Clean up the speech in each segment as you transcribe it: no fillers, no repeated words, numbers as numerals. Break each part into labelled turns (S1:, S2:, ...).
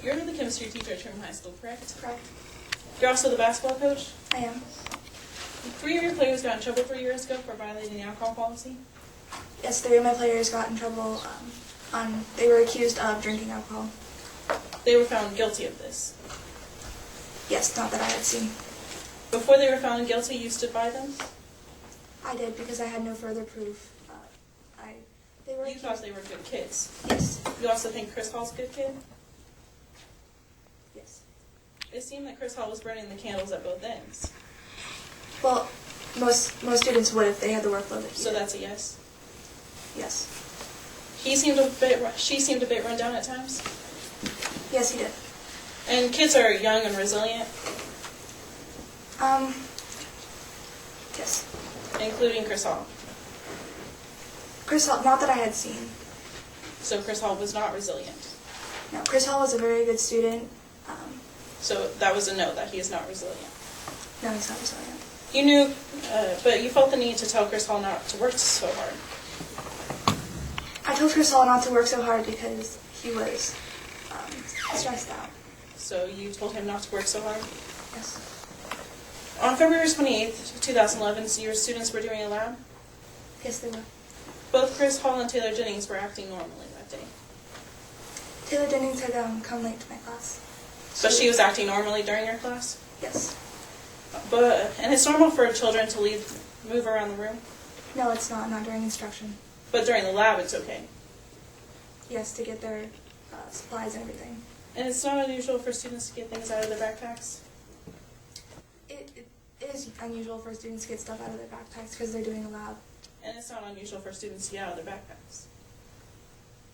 S1: You're the chemistry teacher at Trim High School, correct?
S2: Correct.
S1: You're also the basketball coach?
S2: I am.
S1: 3 of your players got in trouble 3 years ago for violating the alcohol policy?
S2: Yes, 3 of my players got in trouble. They were accused of drinking alcohol.
S1: They were found guilty of this.
S2: Yes, not that I had seen.
S1: Before they were found guilty, you stood by them?
S2: I did because I had no further proof.
S1: You thought they were good kids?
S2: Yes.
S1: You also think Chris Hall's a good kid?
S2: Yes.
S1: It seemed that Chris Hall was burning the candles at both ends.
S2: Well, most students would if they had the workload.
S1: So that's a yes?
S2: Yes.
S1: She seemed a bit run down at times?
S2: Yes, he did.
S1: And kids are young and resilient?
S2: Yes.
S1: Including Chris Hall?
S2: Chris Hall, not that I had seen.
S1: So Chris Hall was not resilient?
S2: No, Chris Hall was a very good student.
S1: So that was a no, that he is not resilient?
S2: No, he's not resilient.
S1: You knew, but you felt the need to tell Chris Hall not to work so hard.
S2: I told Chris Hall not to work so hard because he was stressed out.
S1: So you told him not to work so hard?
S2: Yes.
S1: On February 28th, 2011, your students were doing a lab?
S2: Yes, they were.
S1: Both Chris Hall and Taylor Jennings were acting normally that day.
S2: Taylor Jennings had come late to my class.
S1: But she was acting normally during your class?
S2: Yes.
S1: And it's normal for children to move around the room?
S2: No, it's not during instruction.
S1: But during the lab, it's okay?
S2: Yes, to get their supplies and everything.
S1: And it's not unusual for students to get things out of their backpacks?
S2: It is unusual for students to get stuff out of their backpacks because they're doing a lab.
S1: And it's not unusual for students to get out of their backpacks?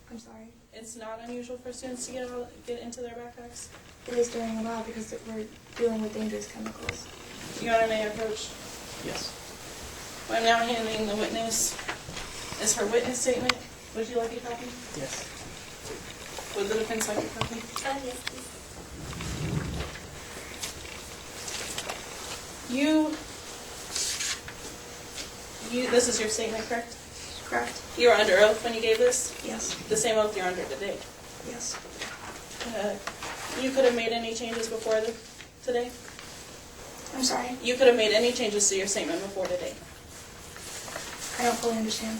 S2: I'm sorry?
S1: It's not unusual for students to get into their backpacks?
S2: It is during a lab because we're dealing with dangerous chemicals.
S1: Your Honor, may I approach?
S3: Yes.
S1: I'm now handing the witness is her witness statement. Would you like a copy?
S3: Yes.
S1: Would the defense like a copy?
S2: Yes, please.
S1: This is your statement, correct?
S2: Correct.
S1: You were under oath when you gave this?
S2: Yes.
S1: The same oath you're under today?
S2: Yes.
S1: You could have made any changes before today?
S2: I'm sorry?
S1: You could have made any changes to your statement before today?
S2: I don't fully understand.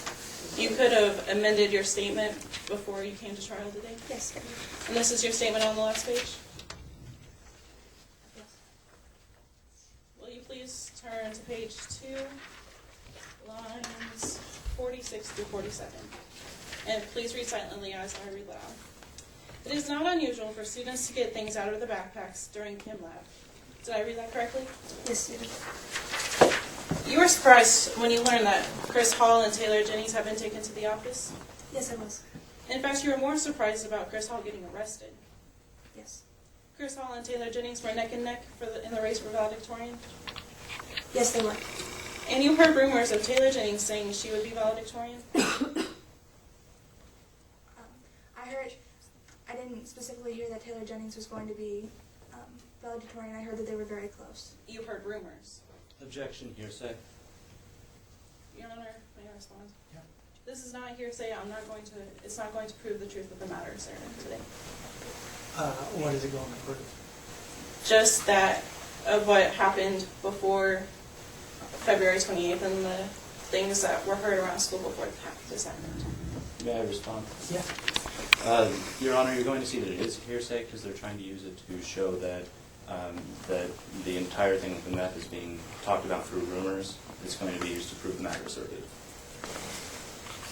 S1: You could have amended your statement before you came to trial today?
S2: Yes.
S1: And this is your statement on the last page?
S2: Yes.
S1: Will you please turn to page 2, lines 46 through 47. And please read silently as I read loud. It is not unusual for students to get things out of their backpacks during chem lab. Did I read that correctly?
S2: Yes, you did.
S1: You were surprised when you learned that Chris Hall and Taylor Jennings have been taken to the office?
S2: Yes, I was.
S1: In fact, you were more surprised about Chris Hall getting arrested.
S2: Yes.
S1: Chris Hall and Taylor Jennings were neck and neck in the race for valedictorian?
S2: Yes, they were.
S1: And you heard rumors of Taylor Jennings saying she would be valedictorian?
S2: I didn't specifically hear that Taylor Jennings was going to be valedictorian. I heard that they were very close.
S1: You heard rumors?
S3: Objection, hearsay.
S1: Your Honor, may I respond?
S3: Yeah.
S1: This is not hearsay. It's not going to prove the truth of the matter asserted today.
S4: What is it going to prove?
S1: Just that of what happened before February 28th and the things that were heard around school before this happened.
S3: May I respond?
S4: Yeah.
S3: Your Honor, you're going to see that it is hearsay because they're trying to use it to show that that the entire thing with the meth is being talked about through rumors. It's going to be used to prove the matter asserted.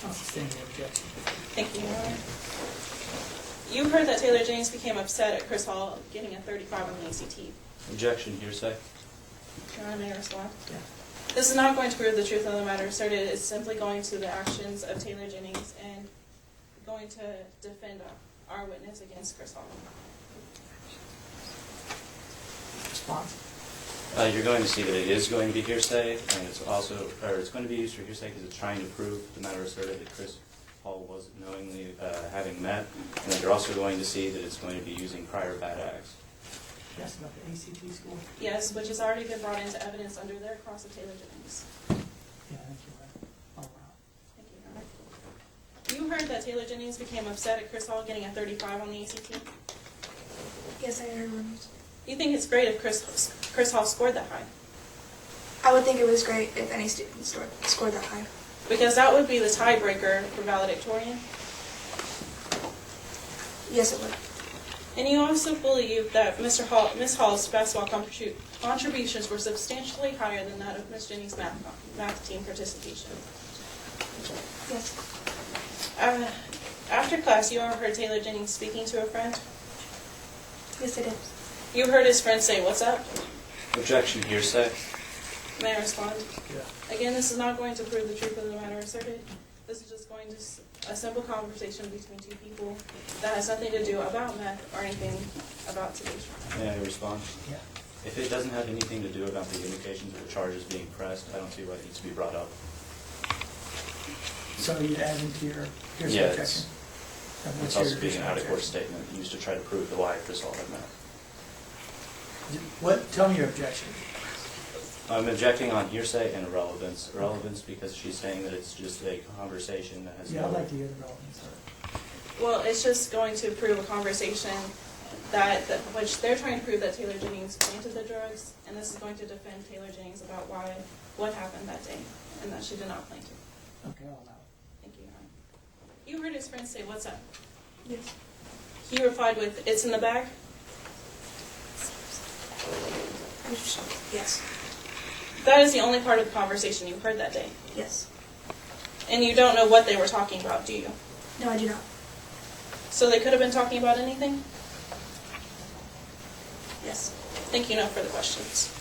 S4: I'll sustain the objection.
S1: Thank you, Your Honor. You heard that Taylor Jennings became upset at Chris Hall getting a 35 on the ACT.
S3: Objection, hearsay.
S1: Your Honor, may I respond?
S4: Yeah.
S1: This is not going to prove the truth of the matter asserted. It's simply going to the actions of Taylor Jennings and going to defend our witness against Chris Hall.
S4: Response?
S3: You're going to see that it is going to be hearsay, and it's going to be used for hearsay because it's trying to prove the matter asserted that Chris Hall was knowingly having meth, and then you're also going to see that it's going to be using prior bad acts.
S4: Yes, about the ACT score?
S1: Yes, which has already been brought into evidence under their cross of Taylor Jennings.
S4: Yeah, I think you're right. All around.
S1: Thank you, Your Honor. You heard that Taylor Jennings became upset at Chris Hall getting a 35 on the ACT?
S2: Yes, I heard rumors.
S1: You think it's great if Chris Hall scored that high?
S2: I would think it was great if any student scored that high.
S1: Because that would be the tiebreaker for valedictorian.
S2: Yes, it would.
S1: And you also believe that Miss Hall's basketball contributions were substantially higher than that of Miss Jennings' math team participation.
S2: Yes.
S1: After class, you overheard Taylor Jennings speaking to a friend.
S2: Yes, I did.
S1: You heard his friend say, "What's up?"
S3: Objection, hearsay.
S1: May I respond?
S4: Yeah.
S1: Again, this is not going to prove the truth of the matter asserted. This is just going to a simple conversation between two people that has nothing to do about meth or anything about today's trial.
S3: May I respond?
S4: Yeah.
S3: If it doesn't have anything to do about the indications of the charges being pressed, I don't see why it needs to be brought up.
S4: So you add into your hearsay
S3: Yeah,
S4: objection? And
S3: It's
S4: what's
S3: also
S4: your
S3: being an
S4: hearsay
S3: out-of-court
S4: objection?
S3: statement used to try to prove the lie Chris Hall had met.
S4: Tell me your objection.
S3: I'm objecting on hearsay and irrelevance. Irrelevance because she's saying that it's just a conversation that has
S4: Yeah, I'd
S3: no...
S4: like to hear the relevance of it.
S1: Well, it's just going to prove a conversation which they're trying to prove that Taylor Jennings planted the drugs, and this is going to defend Taylor Jennings about what happened that day, and that she did not plant it.
S4: Okay, I'll allow it.
S1: Thank you, Your Honor. You heard his friend say, "What's up?"
S2: Yes.
S1: He replied with, "It's in the bag."
S2: Yes.
S1: That is the only part of the conversation you heard that day.
S2: Yes.
S1: And you don't know what they were talking about, do you?
S2: No, I do not.
S1: So they could have been talking about anything?
S2: Yes.
S1: Thank you. No further questions.